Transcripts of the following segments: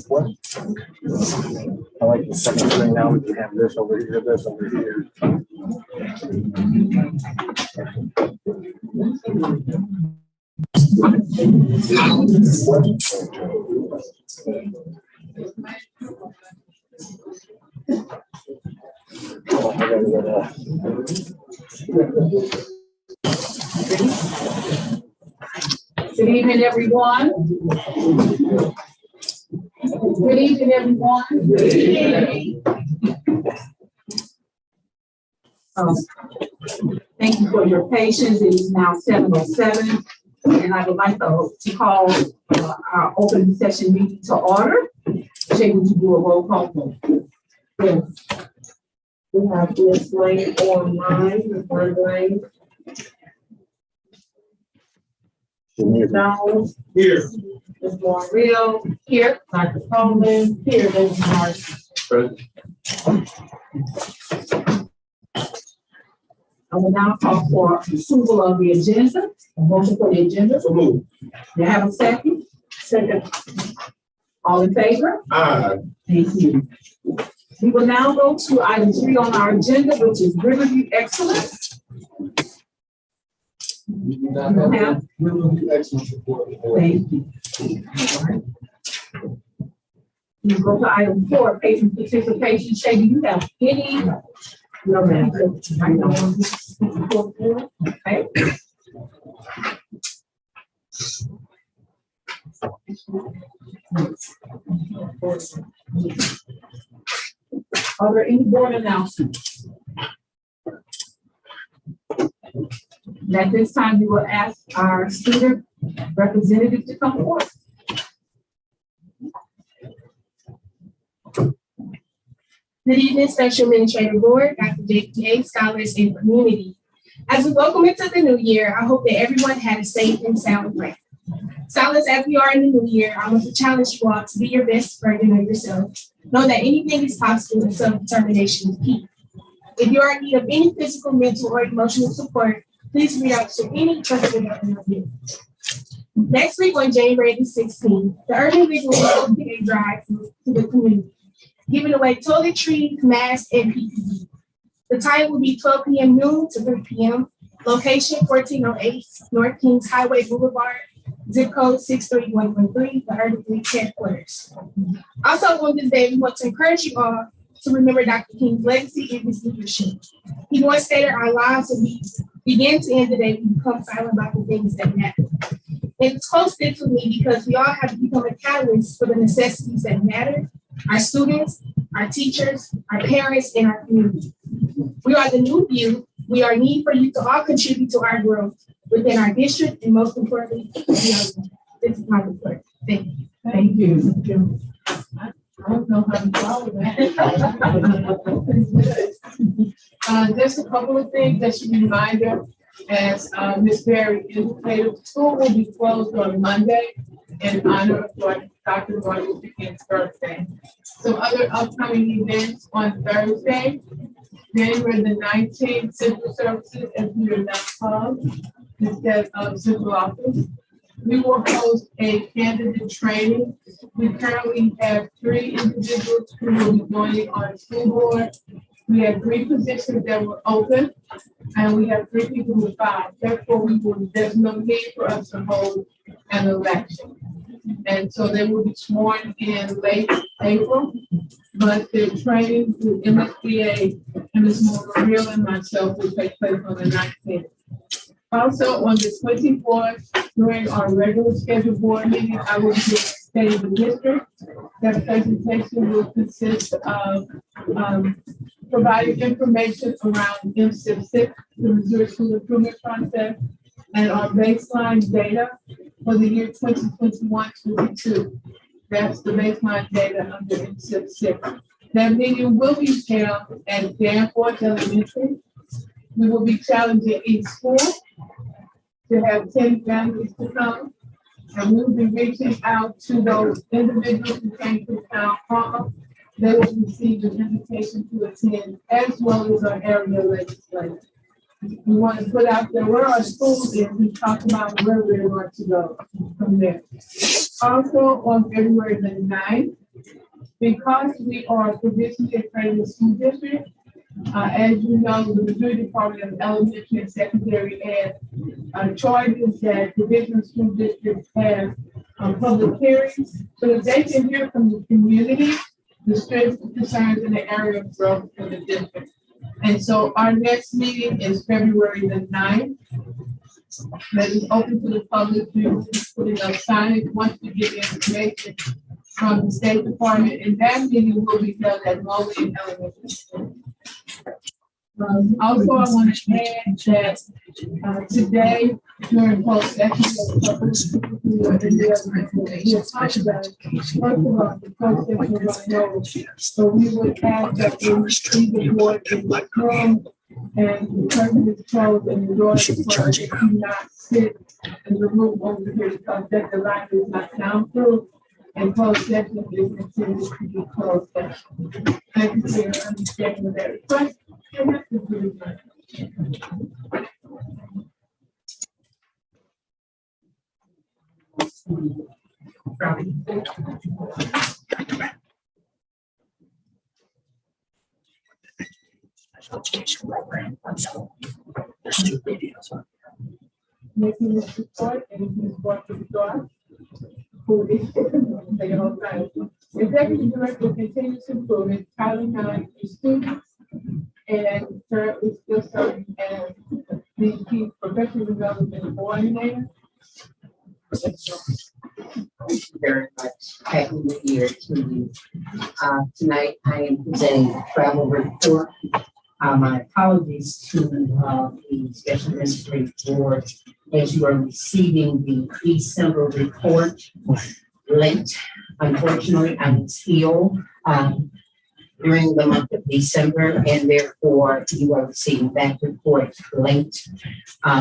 What? I like the second thing now. We can have this over here, this over here. Good evening, everyone. Good evening, everyone. Good evening. Thank you for your patience. It is now 7:07, and I would like to call our open session meeting to order. Jay, would you do a roll call vote? Yes. We have Ms. Lane online, Ms. Lane. Ms. Dowles. Here. Ms. Morreal. Here. Dr. Coleman. Here. Ms. Martin. Present. I will now call for approval of the agenda. A motion for the agenda. So move. You have a second? Second. All in favor? Aye. Thank you. We will now go to item 3 on our agenda, which is Riverview Excellence. We do not have Riverview Excellence report. Thank you. We go to item 4, patient participation. Shay, do you have any? No, ma'am. Okay. Are there any board announcements? At this time, we will ask our student representative to come forward. Good evening, Special Administrative Board, Dr. JPA, scholars, and community. As we welcome into the new year, I hope that everyone had a safe and sound break. Scholars, as we are in the new year, I want to challenge you all to be your best version of yourself. Know that anything is possible and self-determination is key. If you are in need of any physical, mental, or emotional support, please reach out to any trusted representative. Next week on January the 16th, the Urban League will be hosting a drive to the community, giving away toiletries, masks, and PPE. The time will be 12 p.m. noon to 3 p.m. Location 1408 North Kings Highway Boulevard, zip code 63113, the Urban League headquarters. Also on this day, we want to encourage you all to remember Dr. King's legacy and his leadership. He once stated our lives will begin to end the day we become silent about the things that matter. It's close fit with me because we all have to become a catalyst for the necessities that matter. Our students, our teachers, our parents, and our community. We are the new view. We are need for you to all contribute to our growth within our district, and most importantly, this is my report. Thank you. Thank you. I don't know how to follow that. Just a couple of things, just a reminder, as Ms. Berry indicated, school will be closed on Monday in honor of Dr. Martin Luther King's birthday. Some other upcoming events on Thursday, January the 19th, Central Services at Peter Club instead of Central Office. We will host a candidate training. We currently have 3 individuals who will be joining our school board. We have 3 positions that were open, and we have 3 people who filed. Therefore, there's no need for us to hold an election. And so they will be sworn in late April, but the training through MSBA and Ms. Morreal and myself will take place on the 19th. Also, on the 24th, during our regular scheduled board meeting, I will be State of the District. That presentation will consist of providing information around MSIP 6, the Missouri School Improvement Process, and our baseline data for the year 2021-22. That's the baseline data under MSIP 6. That meeting will be held at Danforth Elementary. We will be challenging each school to have 10 families to come, and we will be reaching out to those individuals who came to town hall. They will receive an invitation to attend, as well as our area legislature. We want to put out there where our schools is. We talk about where we're going to go from there. Also, on February the 9th, because we are a provisionally accredited school district, as you know, the Missouri Department of Elementary and Secondary Ed charges that division school districts have public hearings so that they can hear from the community the strengths and concerns in the area of growth for the district. And so our next meeting is February the 9th. That is open to the public. We're putting up signage once we get the information from the State Department, and that meeting will be held at Moline Elementary School. Also, I want to add that today during closed session, so we would have that in the board in the room, and the person is closed and the door is closed. Do not sit in the room over here because that the line is not soundproof. And closed session is intended to be closed session. Thank you for your understanding of that request. And that's the reason. Special education program. There's 2 videos. Making this report and this report to the door. Executive Director continues to improve in Title IX students and currently still serving as the Chief Professional Development Coordinator. Thank you very much. Happy New Year to you. Tonight I am presenting a travel report. My apologies to the Special Administrative Board as you are receiving the December report late. Unfortunately, I was ill during the month of December, and therefore you are receiving that report late.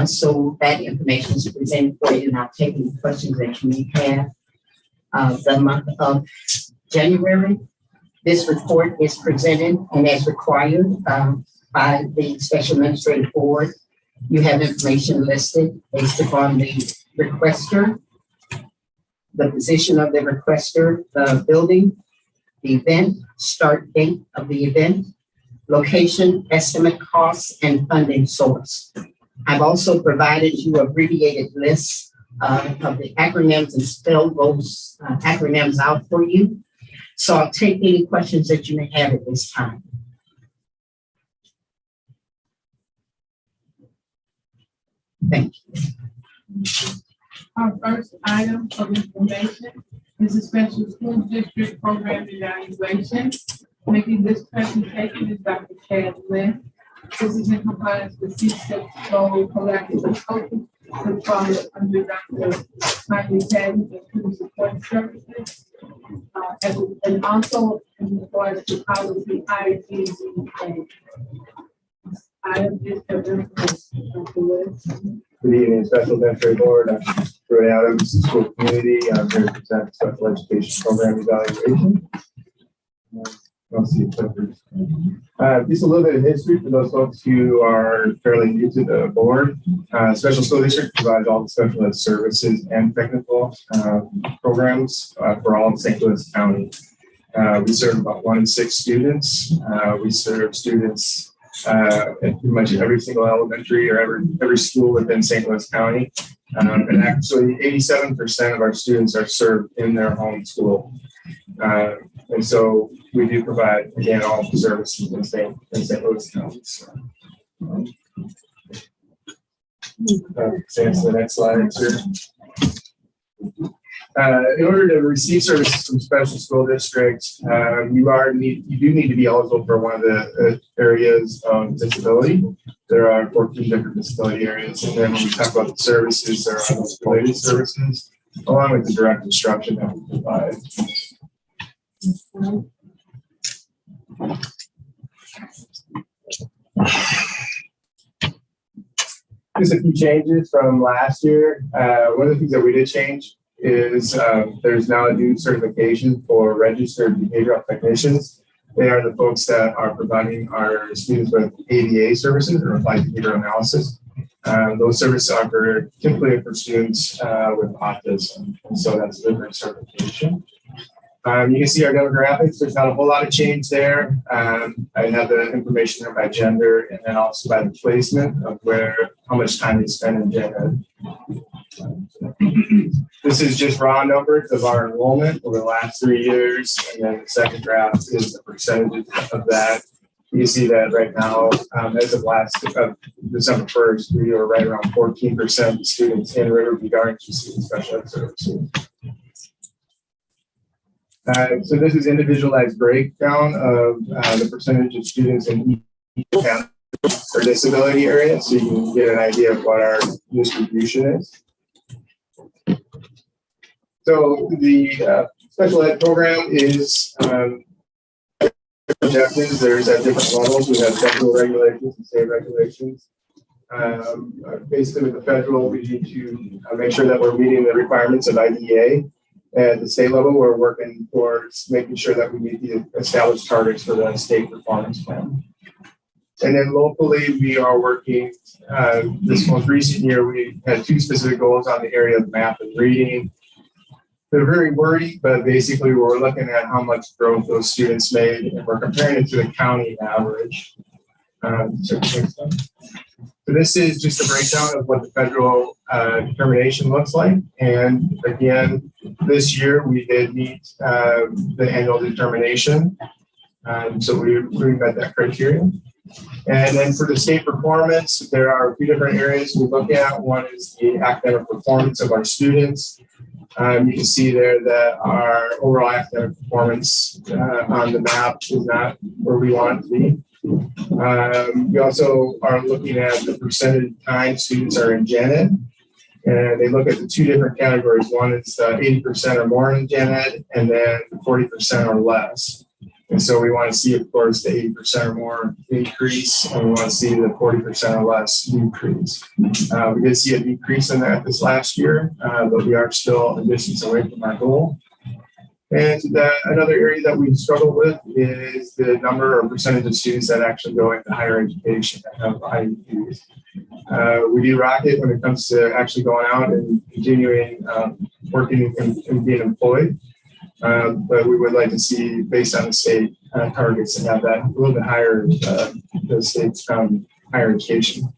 So that information is presented for you, and I'll take any questions that you may have. The month of January, this report is presented and as required by the Special Administrative Board. You have information listed based upon the requester, the position of the requester, the building, the event, start date of the event, location, estimate costs, and funding source. I've also provided you abbreviated lists of the acronyms and spell those acronyms out for you. So I'll take any questions that you may have at this time. Thank you. Our first item of information is a special school district program evaluation. Making this presentation is Dr. Chad Lynn. This is in compliance with C6 Goal Collaborative Coaching, which falls under Dr. Michael Patton and Student Support Services. And also in regards to policy IGDA. Item is Good evening, Special Administrative Board. I'm Troy Adams, School Community. I'm here to present Special Education Program Evaluation. Just a little bit of history for those folks who are fairly new to the board. Special School District provides all the special ed services and technical programs for all of St. Louis County. We serve about 1 in 6 students. We serve students at pretty much every single elementary or every school within St. Louis County. And actually 87% of our students are served in their home school. And so we do provide, again, all the services in St. Louis County. So, to the next slide, sir. In order to receive services from special school districts, you do need to be eligible for one of the areas of disability. There are 14 different disability areas, and then when we talk about the services, there are related services, along with the direct instruction that we provide. Just a few changes from last year. One of the things that we did change is there's now a new certification for registered behavioral technicians. They are the folks that are providing our students with ADA services or applied behavior analysis. Those services are typically for students with autism, and so that's a different certification. You can see our demographics. There's not a whole lot of change there. I have the information there by gender and then also by the placement of how much time they spend in gen ed. This is just raw numbers of our enrollment over the last 3 years, and then the second graph is the percentage of that. You can see that right now, as of December 1st, we are right around 14% of students in Riverview Gardens receiving special ed services. So this is individualized breakdown of the percentage of students in each category or disability area, so you can get an idea of what our distribution is. So the special ed program is objectives. There's at different levels. We have federal regulations and state regulations. Basically, with the federal, we need to make sure that we're meeting the requirements of IDEA. At the state level, we're working towards making sure that we meet the established targets for the state performance plan. And then locally, we are working, this most recent year, we had 2 specific goals on the area of math and reading. They're very wordy, but basically we're looking at how much growth those students made, and we're comparing it to the county average. So this is just a breakdown of what the federal determination looks like. And again, this year we did meet the annual determination. So we met that criteria. And then for the state performance, there are a few different areas we look at. One is the academic performance of our students. You can see there that our overall academic performance on the map is not where we want it to be. We also are looking at the percentage of time students are in gen ed, and they look at the 2 different categories. One is 80% or more in gen ed, and then 40% or less. And so we want to see, of course, the 80% or more increase, and we want to see the 40% or less decrease. We did see a decrease in that this last year, but we are still a distance away from our goal. And another area that we struggle with is the number or percentage of students that actually go into higher education that have IEPs. We do rocket when it comes to actually going out and continuing working and being employed. But we would like to see, based on the state targets, and have that a little bit higher, the state's higher education.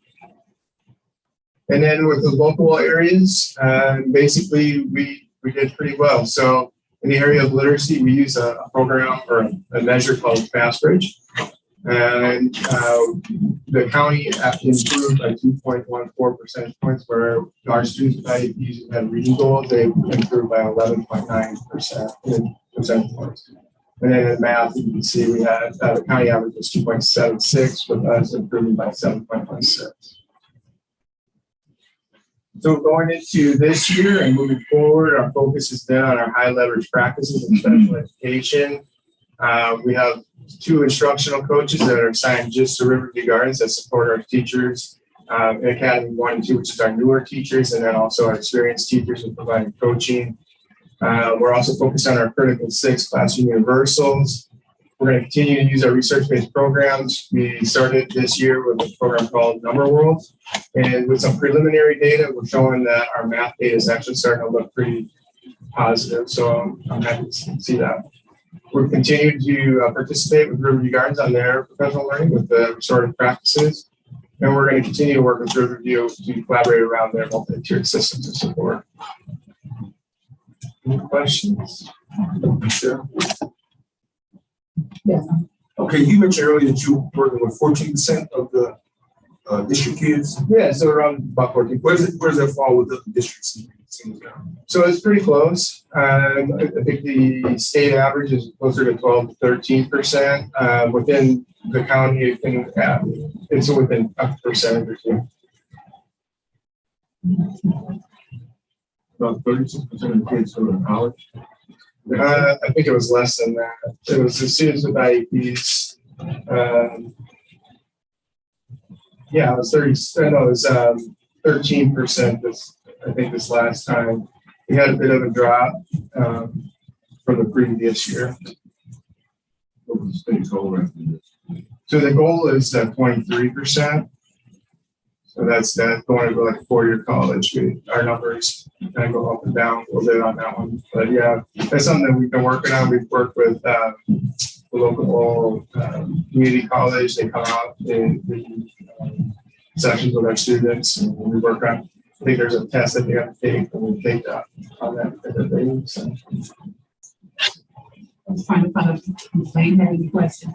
And then with the local areas, basically we did pretty well. So in the area of literacy, we use a program or a measure called FastBridge. And the county improved by 2.14 percentage points, where our students with IEPs who had reading goals, they improved by 11.9 percentage points. And then in math, you can see we had the county average was 2.76, with us improving by 7.16. So going into this year and moving forward, our focus has been on our high leverage practices in special education. We have 2 instructional coaches that are assigned just to Riverview Gardens that support our teachers in Academy 1 and 2, which is our newer teachers, and then also our experienced teachers in providing coaching. We're also focused on our critical 6 classroom universals. We're going to continue to use our research-based programs. We started this year with a program called Number World, and with some preliminary data, we're showing that our math data is actually starting to look pretty positive. So I'm happy to see that. We're continuing to participate with Riverview Gardens on their professional learning with the restorative practices, and we're going to continue to work with Riverview to collaborate around their multi-tiered systems of support. Any questions? Sure. Yes. Okay, you mentioned earlier that you were working with 14% of the district kids. Yeah, so around about 14. Where does that fall with the districts? So it's pretty close. I think the state average is closer to 12 to 13%. Within the county, it's within a percentage or 2. About 36% of the kids who are in college. I think it was less than that. It was the students with IEPs. Yeah, it was 30. No, it was 13%. This last time we had a bit of a drop from the previous year. From state total revenue? So the goal is 23%. So that's going to go like 4-year college. Our numbers kind of go up and down a little bit on that one. But yeah, that's something that we've been working on. We've worked with the local community college. They come out in sessions with our students, and we work on. I think there's a test that they have to take, and we take that on that thing. So. I was trying to find out if they had any questions.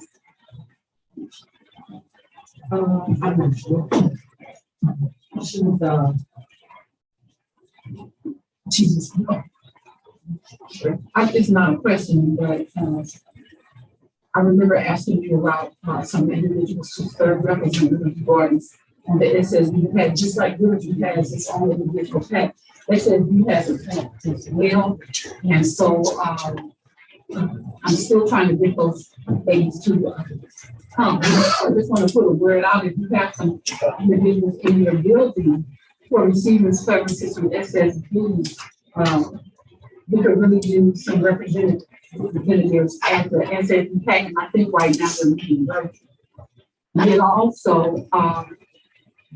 I'm not sure. She's it's not a question, but I remember asking you about some individuals who serve representative gardens. And it says you had, just like Riverview has its own individual pet, it says you have a pet as well. And so I'm still trying to get those babies to come. I just want to put a word out. If you have some individuals in your building who are receiving services from SSB, we could really do some representatives at the SSB pack, and I think right now they're meeting, right? And then also,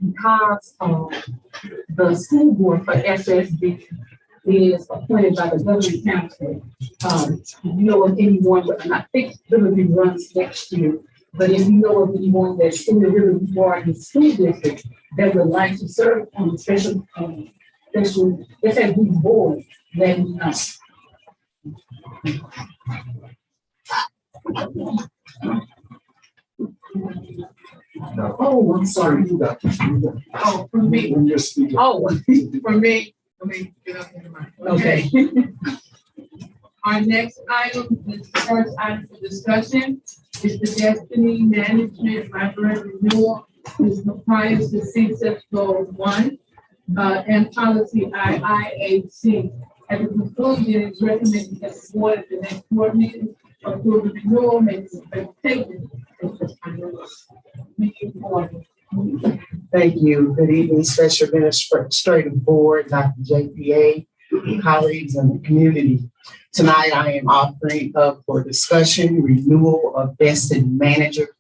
because the school board for SSB is appointed by the governing council, you know of anyone, and I think Riverview runs next year, but if you know of anyone that's in the Riverview Garden School District that would like to serve on the special SSB board, then we know. No. Oh, I'm sorry. Oh, for me, When you're speaking. oh, for me, let me get up in the mic. Okay. Our next item, the first item for discussion, is the Destiny Management Library Renewal. This complies to CSIP Goal 1 and Policy IIAC. At the conclusion, it's recommended that the board at the next board meeting approve the renewal, make some presentation. Thank you. Good evening, Special Administrative Board, Dr. JPA, colleagues, and the community. Tonight, I am offering up for discussion renewal of Destiny Manager.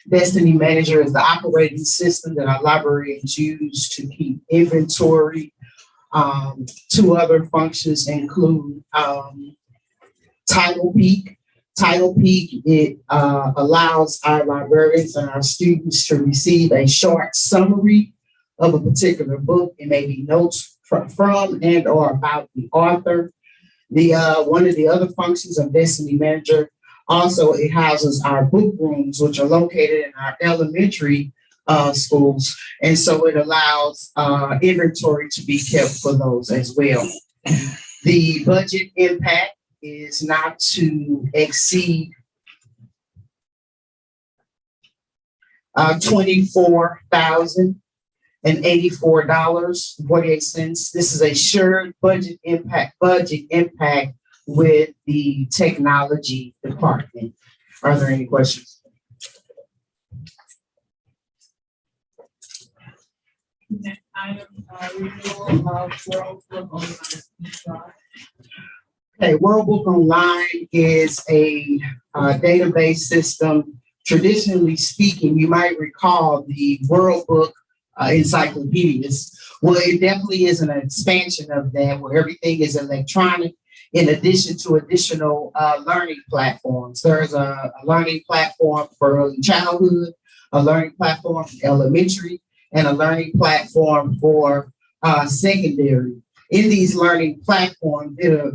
Destiny Manager is the operating system that our librarians use to keep inventory. Two other functions include Title Peak. Title Peak, it allows our librarians and our students to receive a short summary of a particular book. It may be notes from and or about the author. One of the other functions of Destiny Manager, also it houses our book rooms, which are located in our elementary schools. And so it allows inventory to be kept for those as well. The budget impact is not to exceed $24,084.48. This is a shared budget impact with the technology department. Are there any questions? Next item, renewal of World Book Online. Okay, World Book Online is a database system. Traditionally speaking, you might recall the World Book encyclopedias. Well, it definitely is an expansion of that, where everything is electronic, in addition to additional learning platforms. There's a learning platform for early childhood, a learning platform for elementary, and a learning platform for secondary. In these learning platforms, it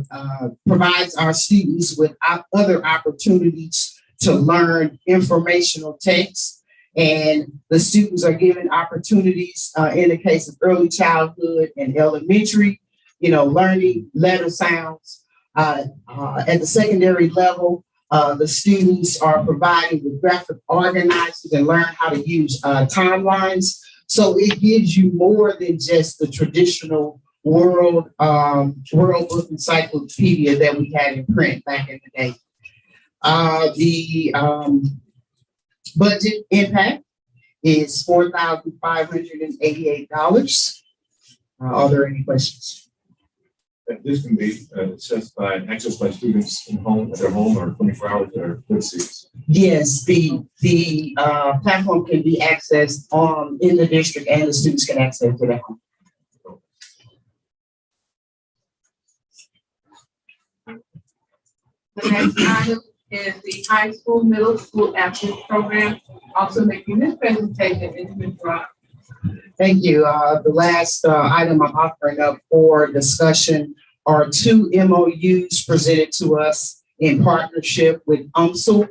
provides our students with other opportunities to learn informational text, and the students are given opportunities in the case of early childhood and elementary, learning letter sounds. At the secondary level, the students are provided with graphic organizers and learn how to use timelines. So it gives you more than just the traditional World Book Encyclopedia that we had in print back in the day. The budget impact is $4,588. Are there any questions? This can be accessed by students at their home or 24 hours at our good seats. Yes, the platform can be accessed in the district, and the students can access it at home. The next item is the high school, middle school after-school program. Also making this presentation is Ms. Ross. Thank you. The last item I'm offering up for discussion are two MOUs presented to us in partnership with UMSL.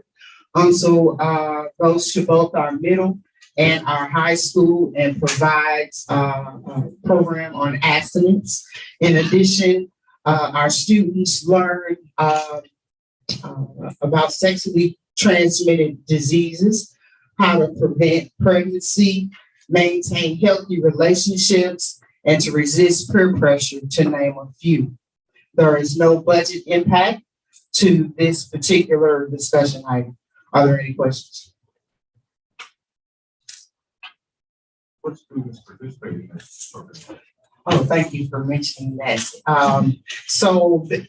UMSL goes to both our middle and our high school and provides a program on abstinence. In addition, our students learn about sexually transmitted diseases, how to prevent pregnancy, maintain healthy relationships, and to resist peer pressure, to name a few. There is no budget impact to this particular discussion item. Are there any questions? What students participate in this program? Oh, thank you for mentioning that. So the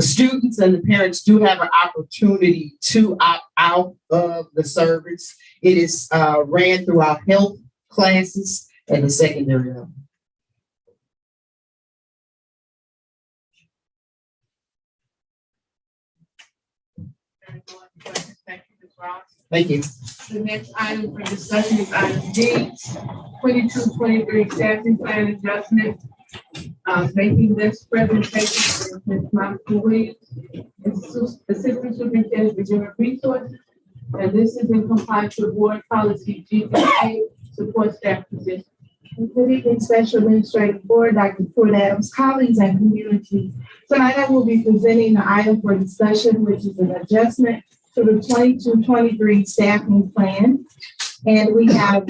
students and the parents do have an opportunity to opt out of the service. It is ran through our health classes at the secondary level. Thank you, Ms. Ross. Thank you. The next item for discussion is item D, 22-23 staffing plan adjustment. Making this presentation is Ms. Monica Williams, Assistant Superintendent of Human Resources. And this is in compliance with board policy GPA, support staff position. Good evening, Special Administrative Board, Dr. Ford Adams, colleagues, and community. Tonight I will be presenting the item for discussion, which is an adjustment to the 22-23 staffing plan. And we have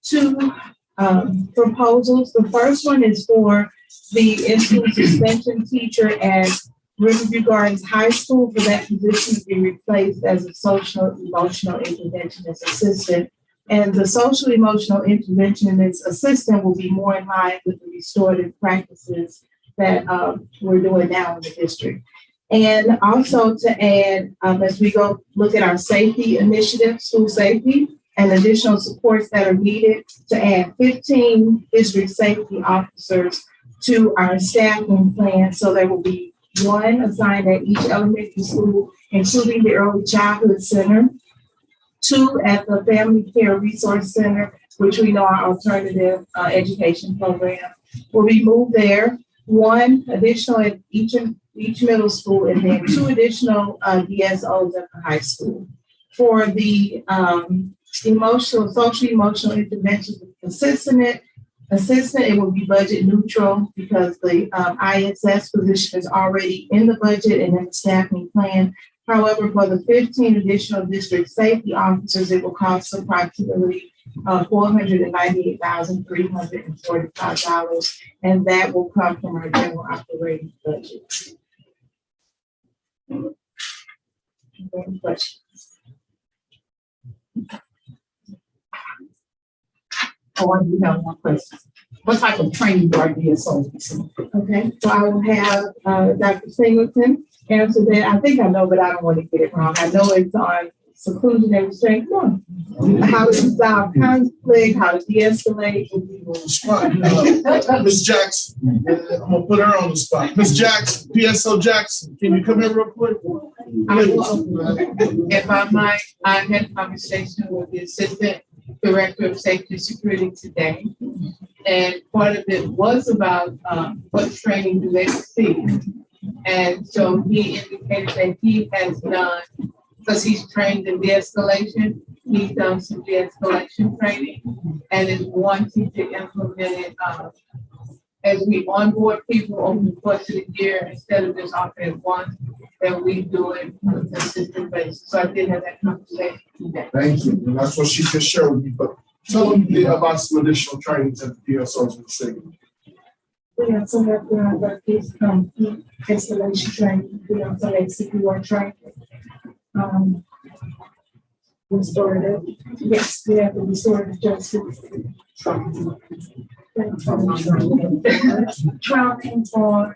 two proposals. The first one is for the in-school suspension teacher at Riverview Gardens High School, for that position to be replaced as a social emotional interventionist assistant. And the social emotional interventionist assistant will be more in line with the restorative practices that we're doing now in the district. And also to add, as we go look at our safety initiative, school safety, and additional supports that are needed, to add 15 district safety officers to our staffing plan. So there will be one assigned at each elementary school, including the Early Childhood Center, two at the Family Care Resource Center, which we know our alternative education program will be moved there, one additional at each middle school, and then two additional DSOs at the high school. For the social emotional intervention assistant, it will be budget neutral because the ISS position is already in the budget and in the staffing plan. However, for the 15 additional district safety officers, it will cost approximately $498,345, and that will come from our general operating budget. Any questions? Oh, I do have one question. What type of training do our DSOs receive? Okay, so I will have Dr. Singleton answer that. I think I know, but I don't want to get it wrong. I know it's on seclusion and restraint. How to resolve conflict, how to de-escalate. Ms. Jackson, I'm gonna put her on the spot. Ms. Jackson, PSO Jackson, can you come in real quick? If I might, I had a conversation with the Assistant Director of Safety and Security today. And part of it was about what training do they receive. And so he indicated that he has done, because he's trained in de-escalation, he's done some de-escalation training and is wanting to implement it as we onboard people over the course of the year, instead of just offering it once, that we do it on a consistent basis. So I did have that conversation today. Thank you. And that's what she just showed me, but tell them about some additional trainings at the PSOs in the city. We also have the installation training. We also have CPR training. Restorative. Yes, we have the restorative justice. Training for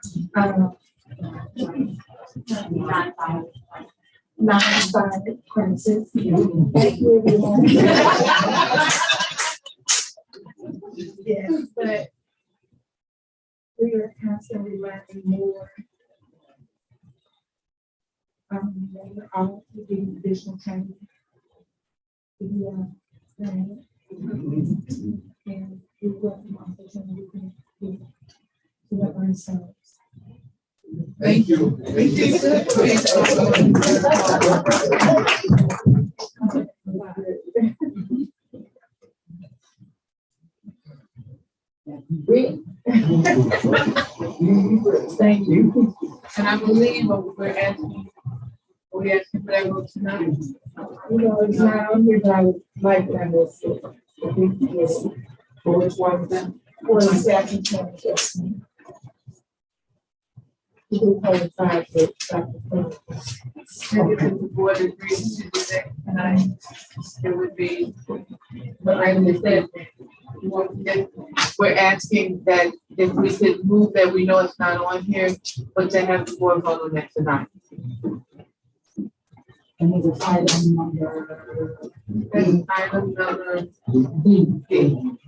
non-assigned premises. Thank you, everyone. Yes, but we are constantly learning more. We're all getting additional training. And we welcome opportunity to work on ourselves. Thank you. Thank you. Thank you. And I believe we're asking for that vote tonight. You know, it's not on here, but I would like to have this. For which one of them? For the second term, yes. You can coincide with Dr. Flynn. And if the board agrees to do that tonight, it would be, but like I said, we're asking that if we could move that, we know it's not on here, but to have the board vote on that tonight. And there's a item number. That's item number B. You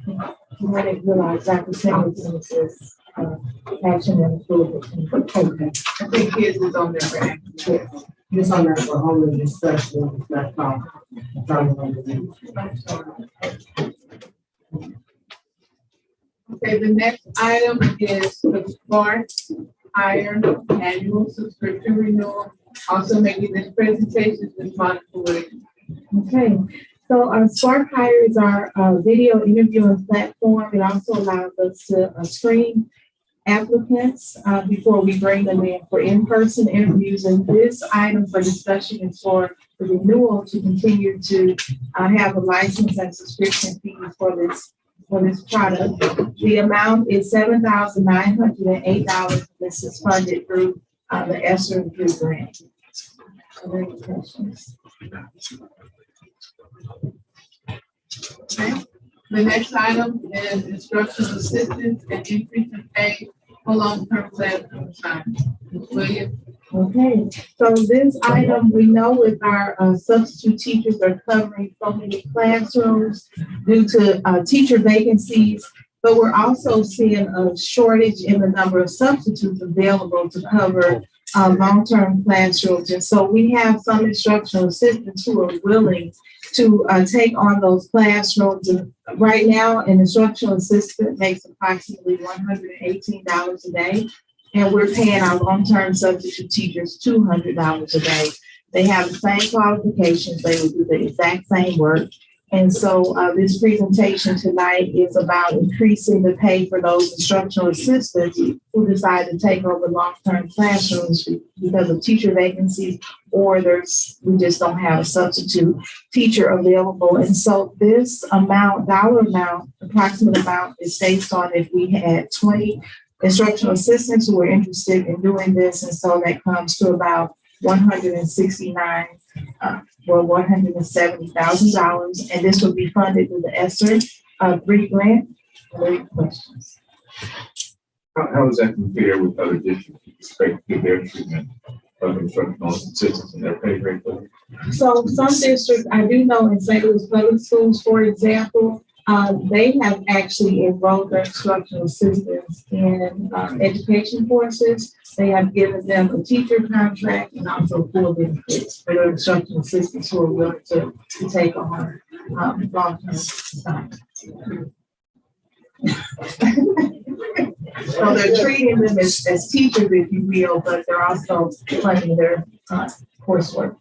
might realize Dr. Singleton says, action and approval. Okay. I think his is on there for action. This on that for only discussion, not talk. Okay, the next item is the Spark Iron Annual Subscription Renewal. Also making this presentation is Monica Williams. Okay, so Spark Hire is our video interviewing platform. It also allows us to screen applicants before we bring them in for in-person interviews. And this item for discussion is for the renewal to continue to have a license and subscription fees for this product. The amount is $7,908. This is funded through the ESSER Review grant. Are there any questions? Okay. The next item is instructional assistance and increase in pay for long-term classroom assignments. Ms. Williams. Okay, so this item, we know with our substitute teachers are covering so many classrooms due to teacher vacancies, but we're also seeing a shortage in the number of substitutes available to cover long-term classrooms. And so we have some instructional assistants who are willing to take on those classrooms. And right now, an instructional assistant makes approximately $118 a day. And we're paying our long-term substitute teachers $200 a day. They have the same qualifications. They will do the exact same work. And so this presentation tonight is about increasing the pay for those instructional assistants who decide to take over long-term classrooms because of teacher vacancies, or we just don't have a substitute teacher available. And so this dollar amount, approximate amount, is based on if we had 20 instructional assistants who were interested in doing this. And so that comes to about $170,000, and this will be funded through the ESSER grant. Are there any questions? How does that compare with other districts with respect to their treatment of instructional assistants and their pay rate? So some districts, I do know in St. Louis Public Schools, for example, they have actually enrolled their instructional assistants in education courses. They have given them a teacher contract and also full benefits for their instructional assistants who are willing to take on long-term assignments. So they're treating them as teachers, if you will, but they're also funding their coursework.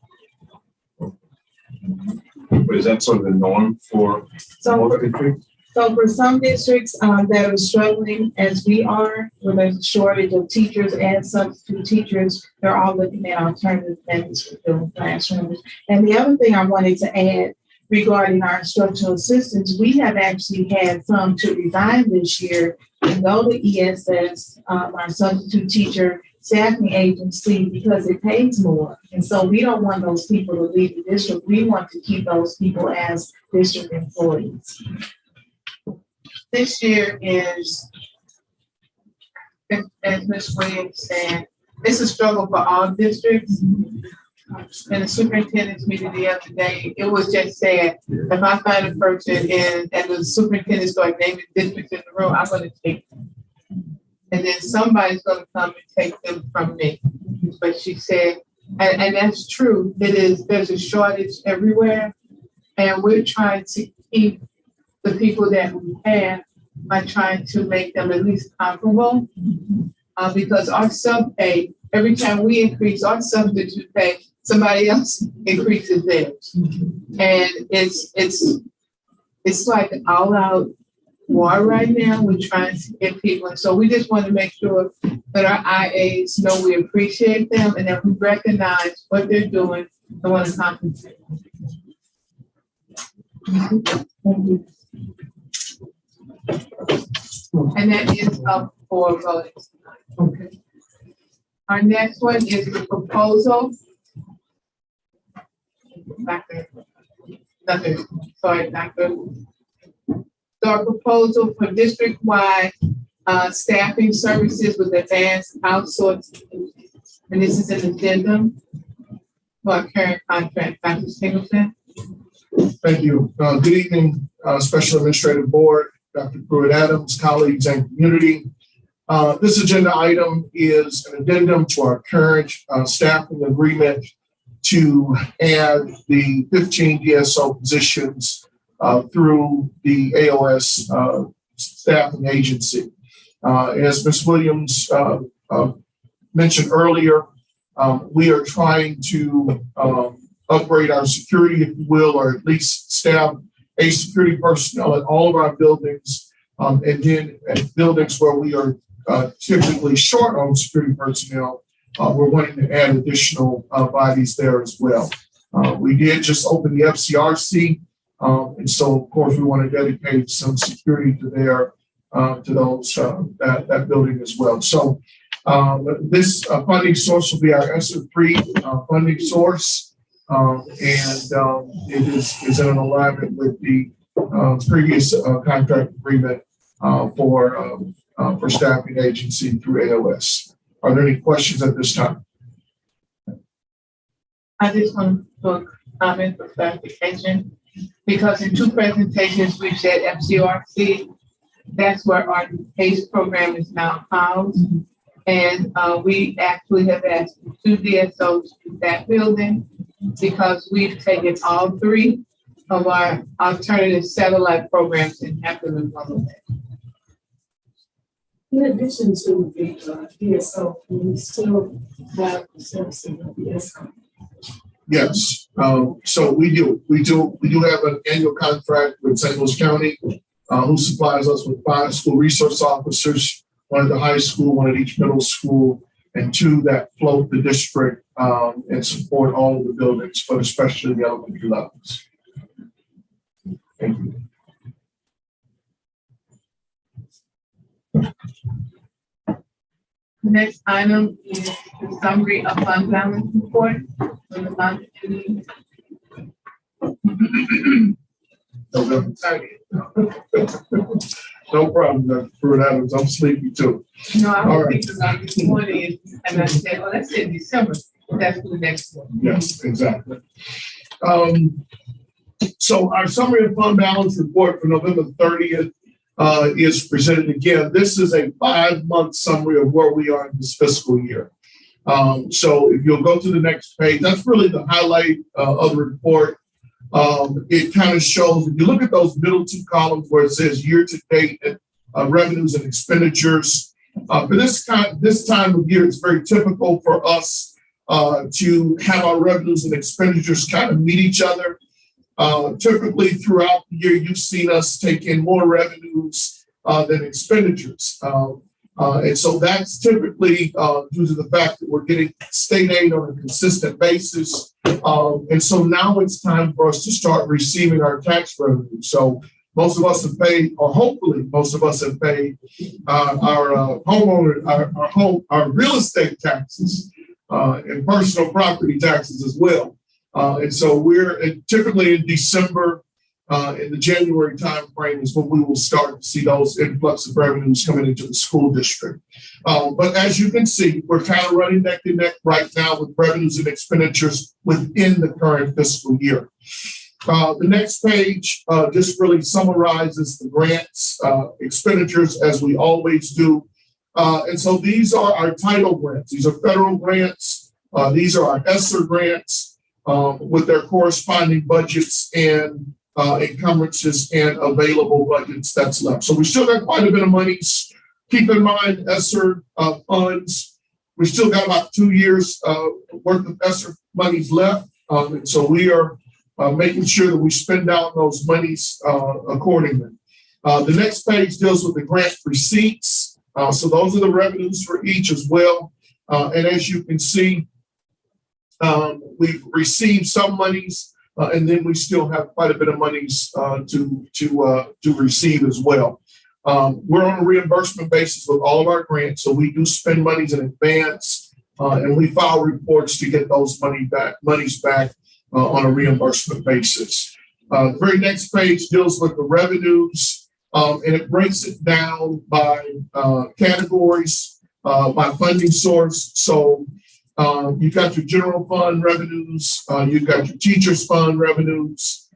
But is that sort of the norm for most districts? So for some districts that are struggling, as we are, where there's a shortage of teachers and substitute teachers, they're all looking at alternative methods for filling classrooms. And the other thing I wanted to add regarding our instructional assistants, we have actually had some to resign this year and go to ESS, our substitute teacher staffing agency, because it pays more. And so we don't want those people to leave the district. We want to keep those people as district employees. This year is, as Ms. Williams said, it's a struggle for all districts. in the superintendent's meeting the other day, it was just said, if I find a person and the superintendent started naming districts in the room, I'm gonna take them. And then somebody's gonna come and take them from me. But she said, and that's true, there's a shortage everywhere. And we're trying to keep the people that we have by trying to make them at least comparable. Because our sub pay, every time we increase our substitute pay, somebody else increases theirs. And it's like an all out war right now. We're trying to get people. And so we just want to make sure that our IAs know we appreciate them and that we recognize what they're doing and want to compensate. And that is up for voting. Okay. Our next one is the proposal. Dr. So our proposal for district-wide staffing services with advanced outsourcing. And this is an addendum to our current contract. Dr. Singleton. Thank you. Good evening, Special Administrative Board, Dr. Pruitt-Adams, colleagues, and community. This agenda item is an addendum to our current staffing agreement to add the 15 DSO positions through the AOS staffing agency. As Ms. Williams mentioned earlier, we are trying to upgrade our security, if you will, or at least staff a security personnel at all of our buildings, and then at buildings where we are typically short on security personnel, we're wanting to add additional bodies there as well. We did just open the FCRC, and so of course we want to dedicate some security to there, to those that building as well. So this funding source will be our ESSER 3 funding source. It is in alignment with the previous contract agreement for staffing agency through AOS. Are there any questions at this time? I just want to comment for clarification, because in 2 presentations we've said FCRC, that's where our PACE program is now housed. And we actually have asked 2 DSOs to that building, because we've taken all 3 of our alternative satellite programs and have them in one of them. In addition to the DSO, we still have the servicing of DSO. Yes. So we do have an annual contract with St. Louis County, who supplies us with 5 school resource officers, 1 at the high school, 1 at each middle school, and 2 that float the district and support all of the buildings, but especially the elementary levels. Thank you. The next item is the summary of fund balance report for the month ending November 30th. No problem, Dr. Pruitt-Adams. I'm sleepy too. No, I was thinking about this morning, and I said, oh, that's in December. That's for the next one. Yes, exactly. So our summary of fund balance report for November 30th is presented again. This is a 5-month summary of where we are in this fiscal year. So if you'll go to the next page, that's really the highlight of the report. It kind of shows, if you look at those middle 2 columns where it says year-to-date revenues and expenditures, for this time of year, it's very typical for us to have our revenues and expenditures kind of meet each other. Typically throughout the year, you've seen us take in more revenues than expenditures. And so that's typically due to the fact that we're getting state aid on a consistent basis. And so now it's time for us to start receiving our tax revenue. So most of us have paid, or hopefully most of us have paid our homeowner, our real estate taxes and personal property taxes as well. And so we're typically in December, in the January timeframe is when we will start to see those influx of revenues coming into the school district. But as you can see, we're kind of running neck to neck right now with revenues and expenditures within the current fiscal year. The next page just really summarizes the grants, expenditures as we always do. And so these are our title grants. These are federal grants. These are our ESSER grants with their corresponding budgets and encumbrances and available budgets that's left. So we still got quite a bit of money. Keep in mind ESSER funds. We still got about 2 years worth of ESSER monies left. And so we are making sure that we spend down those monies accordingly. The next page deals with the grant receipts. So those are the revenues for each as well. And as you can see, we've received some monies, and then we still have quite a bit of monies to receive as well. We're on a reimbursement basis with all of our grants, so we do spend monies in advance, and we file reports to get those monies back on a reimbursement basis. The very next page deals with the revenues, and it breaks it down by categories, by funding source. So you've got your general fund revenues, you've got your teachers fund revenues,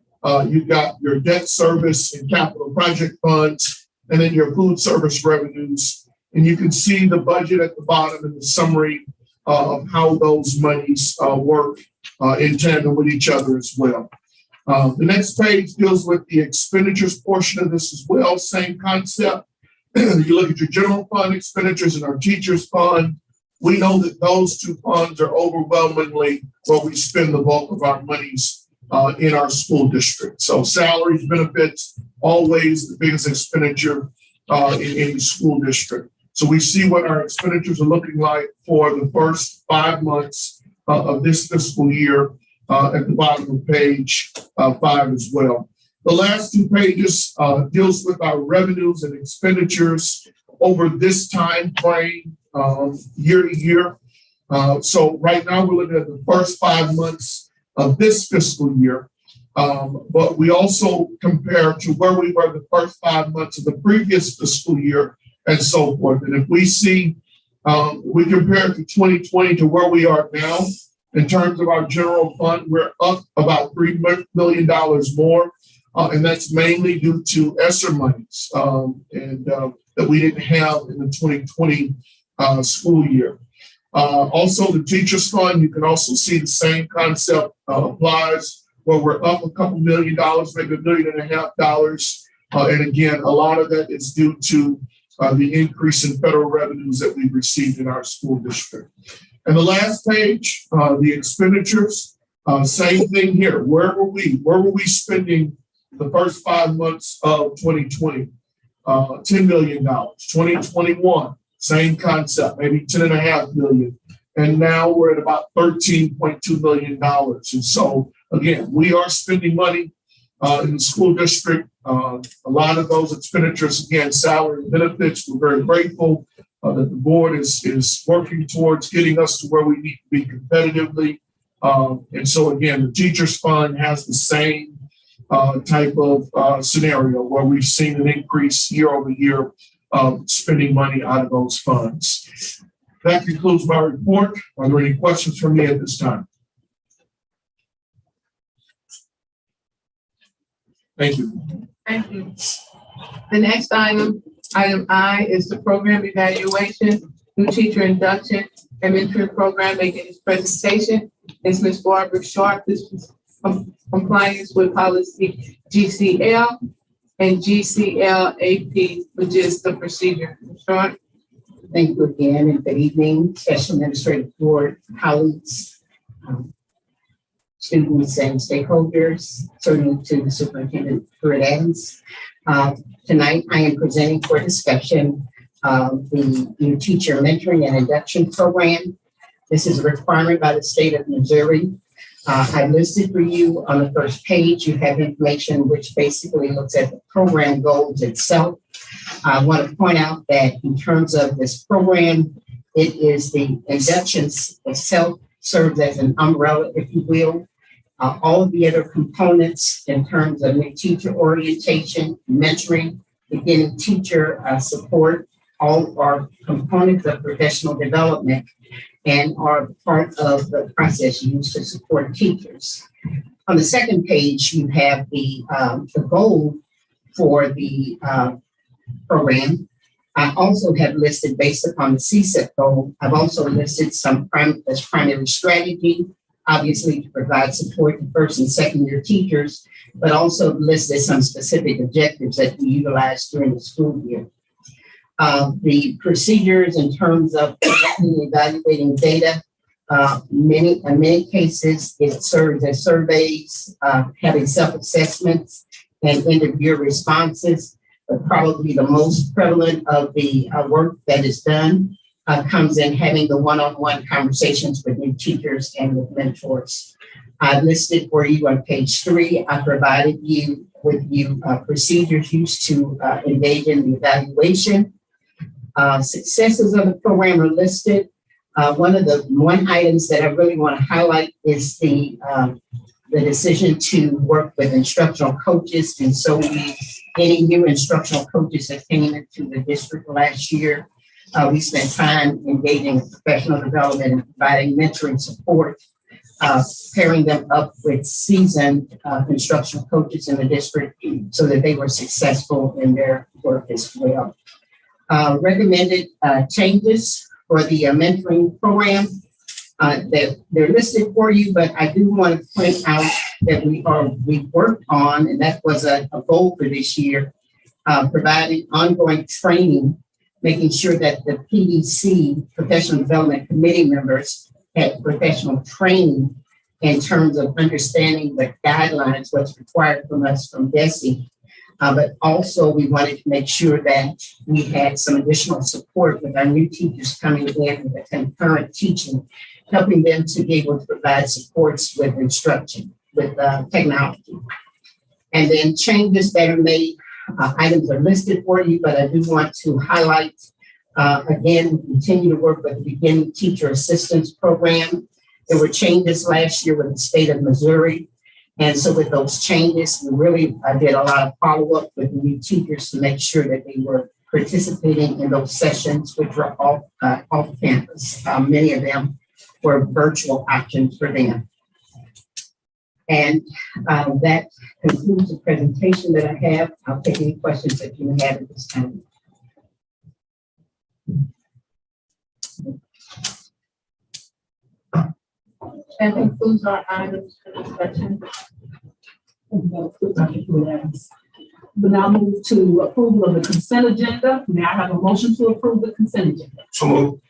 you've got your debt service and capital project funds, and then your food service revenues. And you can see the budget at the bottom and the summary of how those monies work in tandem with each other as well. The next page deals with the expenditures portion of this as well, same concept. You look at your general fund expenditures and our teachers fund. We know that those two funds are overwhelmingly where we spend the bulk of our monies in our school district. So salaries, benefits, always the biggest expenditure in any school district. So we see what our expenditures are looking like for the first 5 months of this fiscal year at the bottom of page 5 as well. The last 2 pages deals with our revenues and expenditures over this time frame, year to year. So right now we're looking at the first 5 months of this fiscal year, but we also compare to where we were the first 5 months of the previous fiscal year and so forth. And if we see, we compare to 2020 to where we are now in terms of our general fund, we're up about $3 million more. And that's mainly due to ESSER monies that we didn't have in the 2020 school year. Also, the teachers fund, you can also see the same concept applies where we're up a couple $1 million, maybe $1.5 million. And again, a lot of that is due to the increase in federal revenues that we've received in our school district. And the last page, the expenditures, same thing here. Where were we? Where were we spending the first 5 months of 2020? $10 million. 2021, same concept, maybe $10.5 million. And now we're at about $13.2 million. And so, again, we are spending money in the school district. A lot of those expenditures, again, salary and benefits. We're very grateful that the board is working towards getting us to where we need to be competitively. And so, again, the teachers fund has the same type of scenario where we've seen an increase year over year of spending money out of those funds. That concludes my report. Are there any questions from me at this time? Thank you. Thank you. The next item I, is the program evaluation, new teacher induction, and mentoring program. Making this presentation is Ms. Barbara Sharp. This is compliance with policy GCL and GCL-AP, which is the procedure. Ms. Sharp. Thank you again, and good evening, Special Administrative Board colleagues, students, and stakeholders, certainly to the Superintendent Pruitt Adams. Tonight, I am presenting for discussion the new teacher mentoring and induction program. This is a requirement by the state of Missouri. I listed for you on the first page, you have information which basically looks at the program goals itself. I want to point out that in terms of this program, it is the induction itself serves as an umbrella, if you will. All of the other components in terms of new teacher orientation, mentoring, beginning teacher support, all are components of professional development and are part of the process used to support teachers. On the second page, you have the goal for the program. I also have listed, based upon the CSEP goal, I've also listed some primary strategy, obviously to provide support to first and second year teachers, but also listed some specific objectives that we utilize during the school year. The procedures in terms of evaluating data, in many cases, it serves as surveys, having self-assessments and end-of-year responses. But probably the most prevalent of the work that is done comes in having the one-on-one conversations with new teachers and with mentors. I listed for you on page 3, I provided you with procedures used to engage in the evaluation. Successes of the program are listed. One items that I really want to highlight is the decision to work with instructional coaches. And so any new instructional coaches that came into the district last year, we spent time engaging in professional development and providing mentoring support, pairing them up with seasoned instructional coaches in the district so that they were successful in their work as well. Recommended changes for the mentoring program. They're listed for you, but I do want to point out that we worked on, and that was a goal for this year, providing ongoing training, making sure that the PDC, Professional Development Committee members, had professional training in terms of understanding the guidelines, what's required from us from DESE. But also we wanted to make sure that we had some additional support with our new teachers coming in with the concurrent teaching, helping them to be able to provide supports with instruction, with technology. And then changes that are made, items are listed for you, but I do want to highlight, again, we continue to work with the Beginning Teacher Assistance Program. There were changes last year with the state of Missouri. And so with those changes, we really did a lot of follow-up with new teachers to make sure that they were participating in those sessions, which were off campus. Many of them were virtual options for them. And that concludes the presentation that I have. I'll take any questions that you may have at this time. That concludes our items for discussion. We'll now move to approval of the consent agenda. May I have a motion to approve the consent agenda? So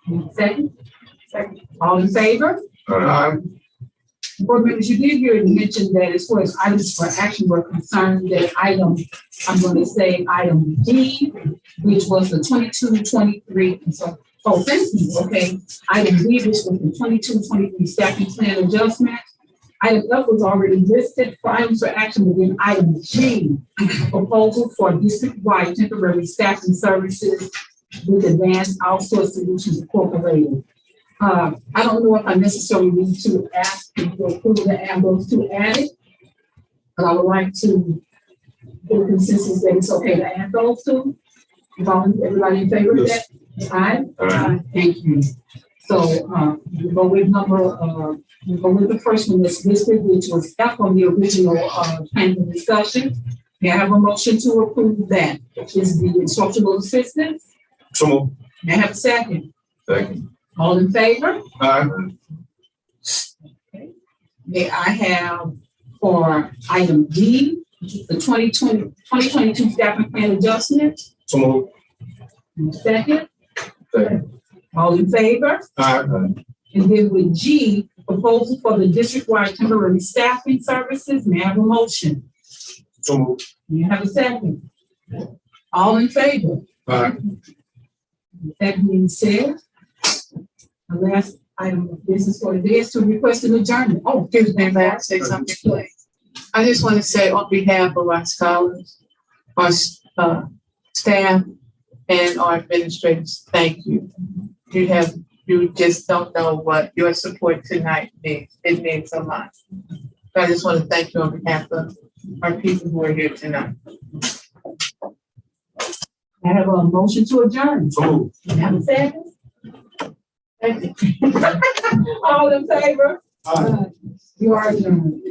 moved. Second? Second. All in favor? Board members, you did hear it mentioned that as far as items for action were concerned, that item, I'm going to say item D, which was the 22-23, and so, oh, thank you, okay. Item D, which was the 22-23 staffing plan adjustment. Item F was already listed for items for action within item G, proposal for district-wide temporary staffing services with Advanced Outsourced Solutions Incorporated. I don't know if I necessarily need to ask for approval to add those two added, but I would like to get a consensus that it's okay to add those two. Everybody in favor of that? Aye. Thank you. So we go with we go with the first one that's listed, which was F on the original plan of discussion. May I have a motion to approve that, which is the instructional assistance? So moved. May I have a second? Second. All in favor? Aye. Okay. May I have for item D, which is the 2022 staffing plan adjustment? So moved. Second? Second. All in favor? Aye. And then with G, proposal for the district-wide temporary staffing services. May I have a motion? So moved. May I have a second? All in favor? Aye. With that being said, the last item of business for today is to request an adjournment. Oh, Excuse me, may I say something, please? I just want to say on behalf of our scholars, our staff, and our administrators, thank you. You just don't know what your support tonight means. It means a lot. I just want to thank you on behalf of our people who are here tonight. I have a motion to adjourn. So, Have a second? All in favor? You are adjourned.